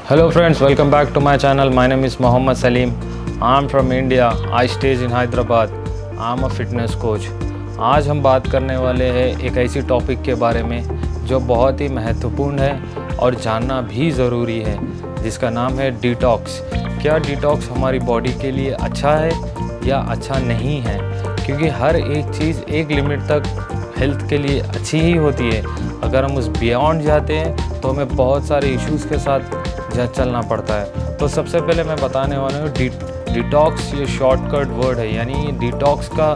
Hello friends, welcome back to my channel. My name is Mohammad Salim. I'm from India. I stay in Hyderabad. I'm a fitness coach. आज हम बात करने वाले हैं एक ऐसी टॉपिक के बारे में जो बहुत ही महत्वपूर्ण है और जानना भी ज़रूरी है, जिसका नाम है डिटॉक्स। क्या डिटॉक्स हमारी बॉडी के लिए अच्छा है या अच्छा नहीं है? क्योंकि हर एक चीज़ एक लिमिट तक हेल्थ के लिए अच्छी ही होती है। अगर हम उस बियॉन्ड जाते हैं तो हमें बहुत सारे इश्यूज़ के साथ चलना पड़ता है। तो सबसे पहले मैं बताने वाला हूँ डिटॉक्स। ये शॉर्टकट वर्ड है, यानी डिटॉक्स का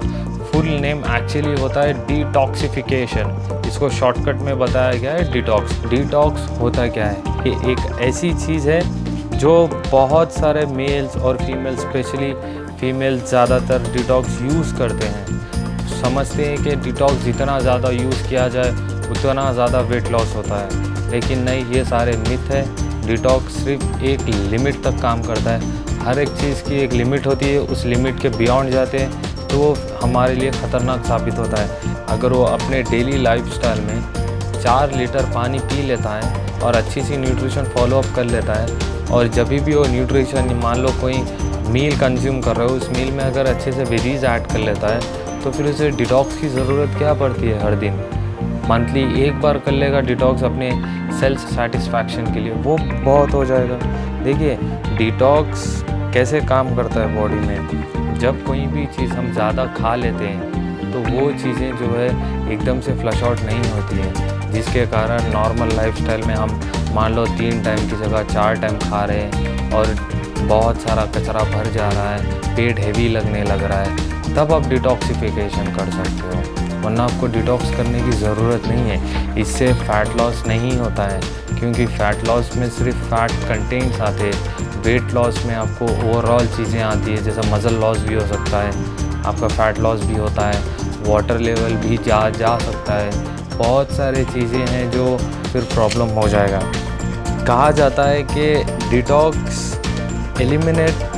फुल नेम एक्चुअली होता है डिटॉक्सिफिकेशन। इसको शॉर्टकट में बताया गया है डिटॉक्स। डिटॉक्स होता क्या है? ये एक ऐसी चीज़ है जो बहुत सारे मेल्स और फीमेल, स्पेशली फीमेल ज़्यादातर डिटॉक्स यूज़ करते हैं। समझते हैं कि डिटॉक्स जितना ज़्यादा यूज़ किया जाए उतना ज़्यादा वेट लॉस होता है, लेकिन नहीं, ये सारे मिथ है। डिटॉक्स सिर्फ एक लिमिट तक काम करता है। हर एक चीज़ की एक लिमिट होती है, उस लिमिट के बियॉन्ड जाते हैं तो वो हमारे लिए ख़तरनाक साबित होता है। अगर वो अपने डेली लाइफस्टाइल में 4 लीटर पानी पी लेता है और अच्छी सी न्यूट्रिशन फॉलोअप कर लेता है, और जब भी वो न्यूट्रिशन, मान लो कोई मील कंज्यूम कर रहे हो, उस मील में अगर अच्छे से वेजीज ऐड कर लेता है तो फिर उसे डिटॉक्स की ज़रूरत क्या पड़ती है? हर दिन मंथली एक बार कर लेगा डिटॉक्स अपने सेल्फ सेटिस्फैक्शन के लिए, वो बहुत हो जाएगा। देखिए डिटॉक्स कैसे काम करता है बॉडी में। जब कोई भी चीज़ हम ज़्यादा खा लेते हैं तो वो चीज़ें जो है एकदम से फ्लश आउट नहीं होती है, जिसके कारण नॉर्मल लाइफस्टाइल में हम मान लो 3 टाइम की जगह 4 टाइम खा रहे हैं और बहुत सारा कचरा भर जा रहा है, पेट हैवी लगने लग रहा है, तब आप डिटॉक्सिफिकेशन कर सकते हो। वरना आपको डिटॉक्स करने की ज़रूरत नहीं है। इससे फ़ैट लॉस नहीं होता है, क्योंकि फ़ैट लॉस में सिर्फ फ़ैट कंटेंट्स आते हैं। वेट लॉस में आपको ओवरऑल चीज़ें आती है, जैसे मसल लॉस भी हो सकता है, आपका फ़ैट लॉस भी होता है, वाटर लेवल भी जा सकता है। बहुत सारे चीज़ें हैं जो फिर प्रॉब्लम हो जाएगा। कहा जाता है कि डिटॉक्स एलिमिनेट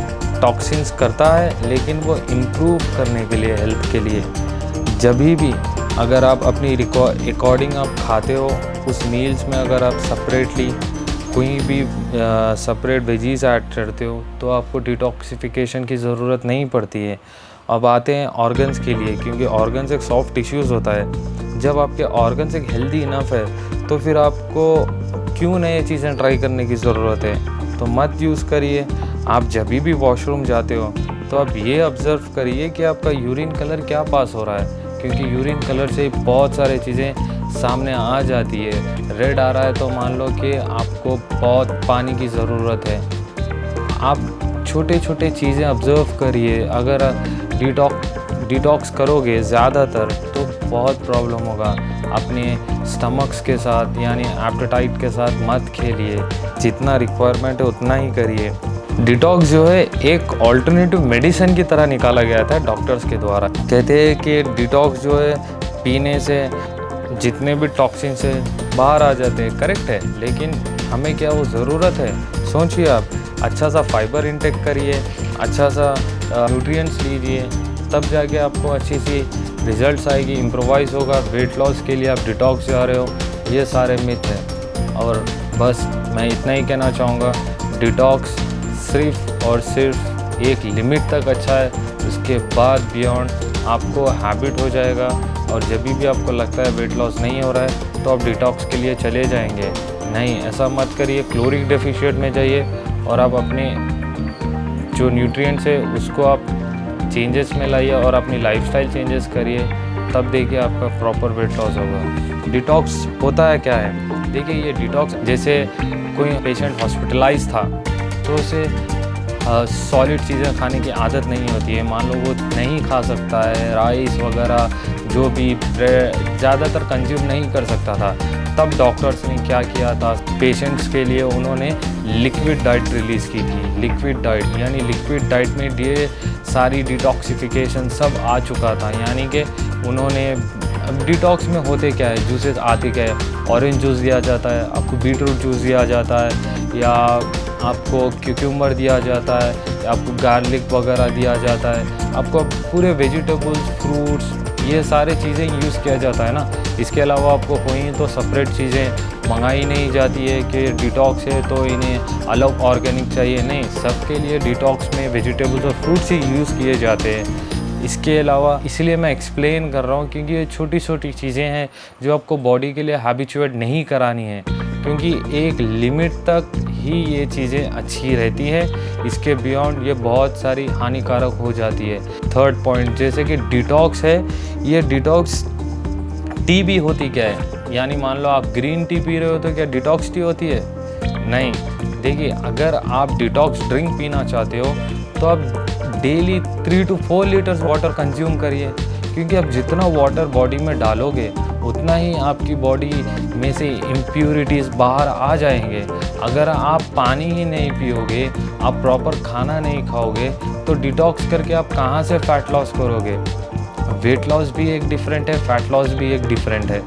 टॉक्सिन्स करता है, लेकिन वो इम्प्रूव करने के लिए, हेल्थ के लिए, जब भी अगर आप अपनी अकॉर्डिंग आप खाते हो, उस मील्स में अगर आप सेपरेटली कोई भी सेपरेट वेजीज ऐड करते हो तो आपको डिटॉक्सिफिकेशन की ज़रूरत नहीं पड़ती है। अब आते हैं ऑर्गन्स के लिए, क्योंकि ऑर्गन्स एक सॉफ्ट टिश्यूज़ होता है। जब आपके ऑर्गन्स एक हेल्दी इनफ है तो फिर आपको क्यों नई चीज़ें ट्राई करने की ज़रूरत है? तो मत यूज़ करिए। आप जब भी वॉशरूम जाते हो तो आप ये ऑब्ज़र्व करिए कि आपका यूरिन कलर क्या पास हो रहा है, क्योंकि यूरिन कलर से बहुत सारे चीज़ें सामने आ जाती है। रेड आ रहा है तो मान लो कि आपको बहुत पानी की ज़रूरत है। आप छोटे छोटे चीज़ें ऑब्ज़र्व करिए। अगर डिटॉक्स करोगे ज़्यादातर तो बहुत प्रॉब्लम होगा। अपने स्टमक्स के साथ, यानी एपेटाइट के साथ मत खेलिए। जितना रिक्वायरमेंट है उतना ही करिए। डिटॉक्स जो है एक ऑल्टरनेटिव मेडिसिन की तरह निकाला गया था डॉक्टर्स के द्वारा। कहते हैं कि डिटॉक्स जो है पीने से जितने भी टॉक्सिन्स है बाहर आ जाते हैं। करेक्ट है, लेकिन हमें क्या वो ज़रूरत है? सोचिए आप, अच्छा सा फाइबर इंटेक करिए, अच्छा सा न्यूट्रिएंट्स लीजिए, तब जाके आपको अच्छी सी रिजल्ट्स आएगी, इम्प्रोवाइज़ होगा। वेट लॉस के लिए आप डिटॉक्स जा रहे हो, ये सारे मिथ हैं। और बस मैं इतना ही कहना चाहूँगा, डिटॉक्स सिर्फ और सिर्फ एक लिमिट तक अच्छा है, उसके बाद बियॉन्ड आपको हैबिट हो जाएगा। और जब भी आपको लगता है वेट लॉस नहीं हो रहा है तो आप डिटॉक्स के लिए चले जाएंगे। नहीं, ऐसा मत करिए। क्लोरिक डेफिशिएंट में जाइए और आप अपने जो न्यूट्रिएंट्स है उसको आप चेंजेस में लाइए और अपनी लाइफस्टाइल चेंजेस करिए, तब देखिए आपका प्रॉपर वेट लॉस होगा। डिटॉक्स होता है क्या है? देखिए ये डिटॉक्स, जैसे कोई पेशेंट हॉस्पिटलाइज था तो उसे सॉलिड चीज़ें खाने की आदत नहीं होती है। मान लो वो नहीं खा सकता है, राइस वगैरह जो भी ब्रेड ज़्यादातर कंज्यूम नहीं कर सकता था। तब डॉक्टर्स ने क्या किया था, पेशेंट्स के लिए उन्होंने लिक्विड डाइट रिलीज़ की थी। लिक्विड डाइट, यानी लिक्विड डाइट में ये सारी डिटॉक्सिफिकेशन सब आ चुका था। यानी कि उन्होंने, अब डिटॉक्स में होते क्या है, जूसेस आते क्या है, ऑरेंज जूस दिया जाता है, आपको बीटरूट जूस दिया जाता है, या आपको क्यूक्यूम्बर दिया जाता है, या आपको गार्लिक वगैरह दिया जाता है। आपको पूरे वेजिटेबल्स, फ्रूट्स, ये सारे चीज़ें यूज़ किया जाता है ना। इसके अलावा आपको कोई तो सेपरेट चीज़ें मंगाई नहीं जाती है कि डिटॉक्स है तो इन्हें अलग ऑर्गेनिक चाहिए, नहीं, सबके लिए डिटॉक्स में वेजिटेबल्स और फ्रूट्स ही यूज़ किए जाते हैं। इसके अलावा इसलिए मैं एक्सप्लेन कर रहा हूँ क्योंकि ये छोटी छोटी चीज़ें हैं जो आपको बॉडी के लिए हैबिचुएट नहीं करानी है, क्योंकि एक लिमिट तक ही ये चीज़ें अच्छी रहती है। इसके बियॉन्ड ये बहुत सारी हानिकारक हो जाती है। थर्ड पॉइंट, जैसे कि डिटॉक्स है, ये डिटॉक्स टी भी होती क्या है, यानी मान लो आप ग्रीन टी पी रहे हो तो क्या डिटॉक्स टी होती है? नहीं। देखिए, अगर आप डिटॉक्स ड्रिंक पीना चाहते हो तो आप daily 3 to 4 litres water consume करिए, क्योंकि आप जितना वाटर बॉडी में डालोगे उतना ही आपकी बॉडी में से इम्प्यूरिटीज़ बाहर आ जाएंगे। अगर आप पानी ही नहीं पियोगे, आप प्रॉपर खाना नहीं खाओगे, तो डिटॉक्स करके आप कहाँ से फ़ैट लॉस करोगे? वेट लॉस भी एक डिफरेंट है, फ़ैट लॉस भी एक डिफरेंट है।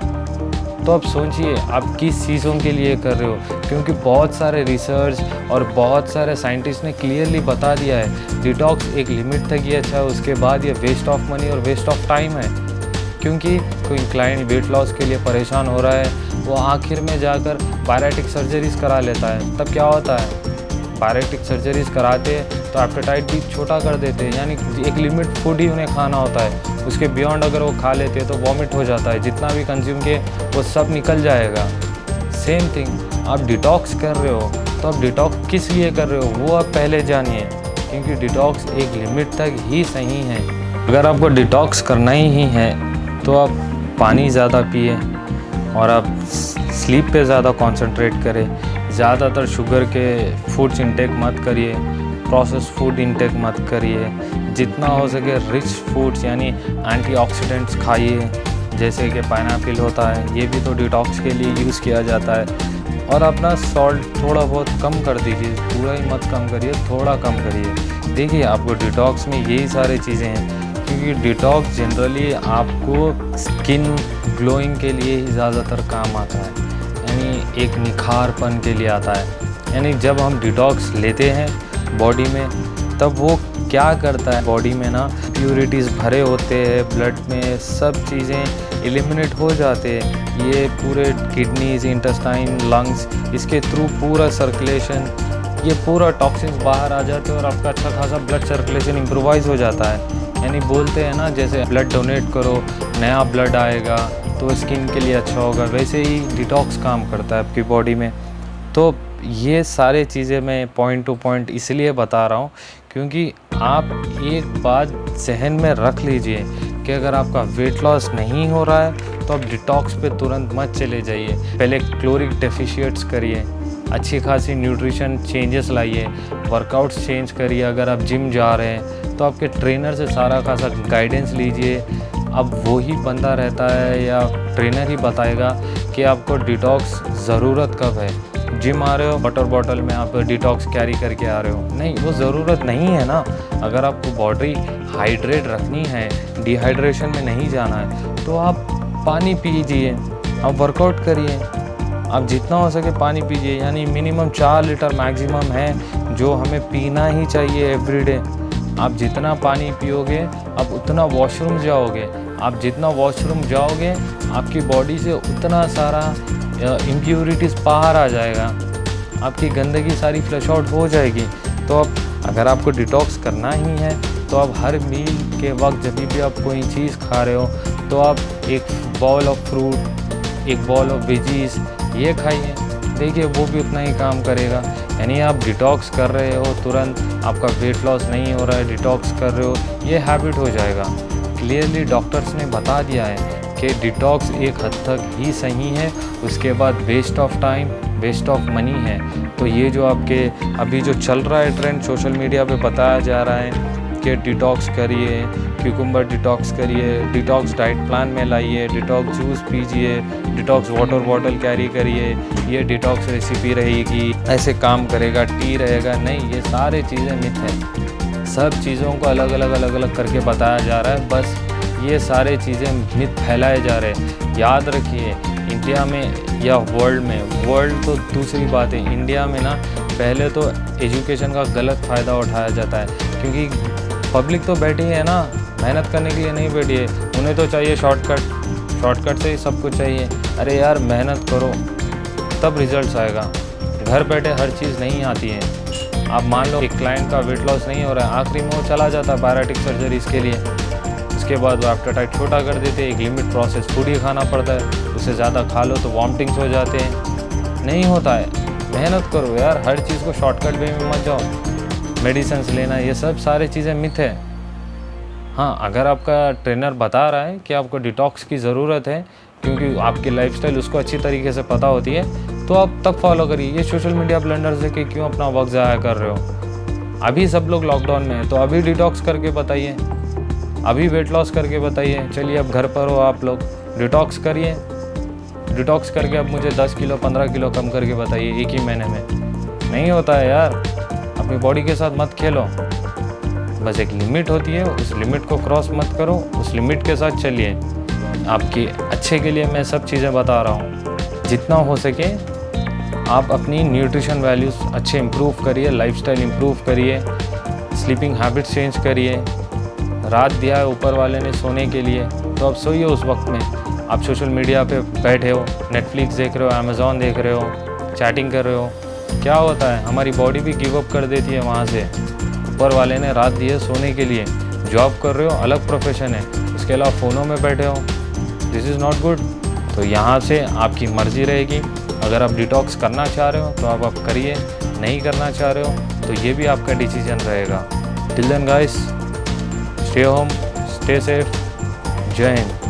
तो आप सोचिए आप किस चीज़ों के लिए कर रहे हो, क्योंकि बहुत सारे रिसर्च और बहुत सारे साइंटिस्ट ने क्लियरली बता दिया है डिटॉक्स एक लिमिट तक ही अच्छा है, उसके बाद ये वेस्ट ऑफ मनी और वेस्ट ऑफ टाइम है। क्योंकि कोई क्लाइंट वेट लॉस के लिए परेशान हो रहा है, वो आखिर में जाकर बायरेटिक सर्जरीज करा लेता है। तब क्या होता है, बायरेटिक सर्जरीज कराते तो एपेटाइट भी छोटा कर देते हैं, यानी एक लिमिट फूड ही उन्हें खाना होता है। उसके बियॉन्ड अगर वो खा लेते हैं तो वॉमिट हो जाता है, जितना भी कंज्यूम किए वो सब निकल जाएगा। सेम थिंग, आप डिटॉक्स कर रहे हो तो आप डिटॉक्स किस लिए कर रहे हो वो आप पहले जानिए, क्योंकि डिटॉक्स एक लिमिट तक ही सही है। अगर आपको डिटॉक्स करना ही है तो आप पानी ज़्यादा पिए और आप स्लीप पे ज़्यादा कंसंट्रेट करें। ज़्यादातर शुगर के फूड्स इंटेक मत करिए, प्रोसेस फूड इंटेक मत करिए। जितना हो सके रिच फूड्स यानी एंटीऑक्सीडेंट्स खाइए, जैसे कि पाइनएप्पल होता है, ये भी तो डिटॉक्स के लिए यूज़ किया जाता है। और अपना सॉल्ट थोड़ा बहुत कम कर दीजिए, पूरा ही मत कम करिए, थोड़ा कम करिए। देखिए, आपको डिटॉक्स में यही सारी चीज़ें हैं, क्योंकि डिटॉक्स जनरली आपको स्किन ग्लोइंग के लिए ही ज़्यादातर काम आता है, यानी एक निखारपन के लिए आता है। यानी जब हम डिटॉक्स लेते हैं बॉडी में, तब वो क्या करता है, बॉडी में ना प्यूरिटीज़ भरे होते हैं, ब्लड में सब चीज़ें एलिमिनेट हो जाते हैं। ये पूरे किडनीज, इंटेस्टाइन, लंग्स, इसके थ्रू पूरा सर्कुलेशन, ये पूरा टॉक्सिन्स बाहर आ जाते हैं और आपका अच्छा खासा ब्लड सर्कुलेशन इम्प्रोवाइज हो जाता है। यानी बोलते हैं ना, जैसे ब्लड डोनेट करो, नया ब्लड आएगा तो स्किन के लिए अच्छा होगा, वैसे ही डिटॉक्स काम करता है आपकी बॉडी में। तो ये सारे चीज़ें मैं पॉइंट टू पॉइंट इसलिए बता रहा हूँ क्योंकि आप एक बात जहन में रख लीजिए कि अगर आपका वेट लॉस नहीं हो रहा है तो आप डिटॉक्स पे तुरंत मत चले जाइए। पहले क्लोरिक डेफिशिएट्स करिए, अच्छी खासी न्यूट्रिशन चेंजेस लाइए, वर्कआउट्स चेंज करिए। अगर आप जिम जा रहे हैं तो आपके ट्रेनर से सारा खासा गाइडेंस लीजिए। अब वही बंदा रहता है या ट्रेनर ही बताएगा कि आपको डिटॉक्स ज़रूरत कब है। जिम आ रहे हो, वाटर बॉटल में आप डिटॉक्स कैरी करके आ रहे हो, नहीं, वो ज़रूरत नहीं है ना। अगर आपको बॉडी हाइड्रेट रखनी है, डिहाइड्रेशन में नहीं जाना है, तो आप पानी पीजिए, आप वर्कआउट करिए, आप जितना हो सके पानी पीजिए। यानी मिनिमम 4 लीटर मैक्सिमम है जो हमें पीना ही चाहिए एवरीडे। आप जितना पानी पियोगे आप उतना वॉशरूम जाओगे, आप जितना वॉशरूम जाओगे आपकी बॉडी से उतना सारा इम्प्यूरिटीज़ बाहर आ जाएगा, आपकी गंदगी सारी फ्लश आउट हो जाएगी। तो अब अगर आपको डिटॉक्स करना ही है तो आप हर मील के वक्त जब भी आप कोई चीज़ खा रहे हो तो आप एक बॉल ऑफ फ्रूट, एक बॉल ऑफ वेजीज ये खाइए। देखिए, वो भी उतना ही काम करेगा। यानी आप डिटॉक्स कर रहे हो, तुरंत आपका वेट लॉस नहीं हो रहा है, डिटॉक्स कर रहे हो, ये हैबिट हो जाएगा। क्लियरली डॉक्टर्स ने बता दिया है कि डिटॉक्स एक हद तक ही सही है, उसके बाद waste of time, waste of money है। तो ये जो आपके अभी जो चल रहा है ट्रेंड सोशल मीडिया पे बताया जा रहा है कि डिटॉक्स करिए, क्यूकम्बर डिटॉक्स करिए, डिटॉक्स डाइट प्लान में लाइए, डिटॉक्स जूस पीजिए, डिटॉक्स वाटर बॉटल कैरी करिए, ये डिटॉक्स रेसिपी रहेगी, ऐसे काम करेगा, टी रहेगा, नहीं, ये सारे चीज़ें मिथ है। सब चीज़ों को अलग अलग करके बताया जा रहा है, बस ये सारे चीज़ें मिथ फैलाए जा रहे हैं। याद रखिए, इंडिया में या वर्ल्ड तो दूसरी बात है, इंडिया में ना पहले तो एजुकेशन का गलत फ़ायदा उठाया जाता है, क्योंकि पब्लिक तो बैठी है ना, मेहनत करने के लिए नहीं बैठी है। उन्हें तो चाहिए शॉर्टकट से ही सब कुछ चाहिए। अरे यार मेहनत करो तब रिजल्ट्स आएगा। घर बैठे हर चीज़ नहीं आती है। आप मान लो एक क्लाइंट का वेट लॉस नहीं हो रहा है, आखिरी में वो चला जाता है पैराटिक सर्जरीज़ के लिए। उसके बाद वो एपेटाइट छोटा कर देते हैं, एक लिमिट प्रोसेस फूड ही खाना पड़ता है, उससे ज़्यादा खा लो तो वॉमिटिंग्स हो जाते हैं। नहीं होता है, मेहनत करो यार, हर चीज़ को शॉर्टकट वे में मत जाओ। मेडिसिन लेना ये सब सारी चीज़ें मिथ है। हाँ, अगर आपका ट्रेनर बता रहा है कि आपको डिटॉक्स की ज़रूरत है क्योंकि आपकी लाइफस्टाइल उसको अच्छी तरीके से पता होती है, तो आप तब फॉलो करिए। ये सोशल मीडिया ब्लंडर्स है कि क्यों अपना वक्त ज़ाया कर रहे हो। अभी सब लोग लॉकडाउन में है तो अभी डिटॉक्स करके बताइए, अभी वेट लॉस करके बताइए। चलिए अब घर पर हो आप लोग, डिटॉक्स करिए। डिटॉक्स करके अब मुझे 10 किलो 15 किलो कम करके बताइए एक ही महीने में। नहीं होता है यार, अपनी बॉडी के साथ मत खेलो। बस एक लिमिट होती है, उस लिमिट को क्रॉस मत करो, उस लिमिट के साथ चलिए। आपके अच्छे के लिए मैं सब चीज़ें बता रहा हूँ। जितना हो सके आप अपनी न्यूट्रिशन वैल्यूज़ अच्छे इम्प्रूव करिए, लाइफस्टाइल इम्प्रूव करिए, स्लीपिंग हैबिट्स चेंज करिए। रात दिया है ऊपर वाले ने सोने के लिए, तो अब सोइए उस वक्त में। आप सोशल मीडिया पे बैठे हो, नेटफ्लिक्स देख रहे हो, अमेज़ॉन देख रहे हो, चैटिंग कर रहे हो, क्या होता है हमारी बॉडी भी गिव अप कर देती है वहाँ से। ऊपर वाले ने रात दी है सोने के लिए। जॉब कर रहे हो, अलग प्रोफेशन है, उसके अलावा फ़ोनों में बैठे हो, दिस इज़ नॉट गुड। तो यहाँ से आपकी मर्ज़ी रहेगी। अगर आप डिटॉक्स करना चाह रहे हो तो आप करिए, नहीं करना चाह रहे हो तो ये भी आपका डिसीजन रहेगा। Till then guys, stay home, stay safe, जय हिंद।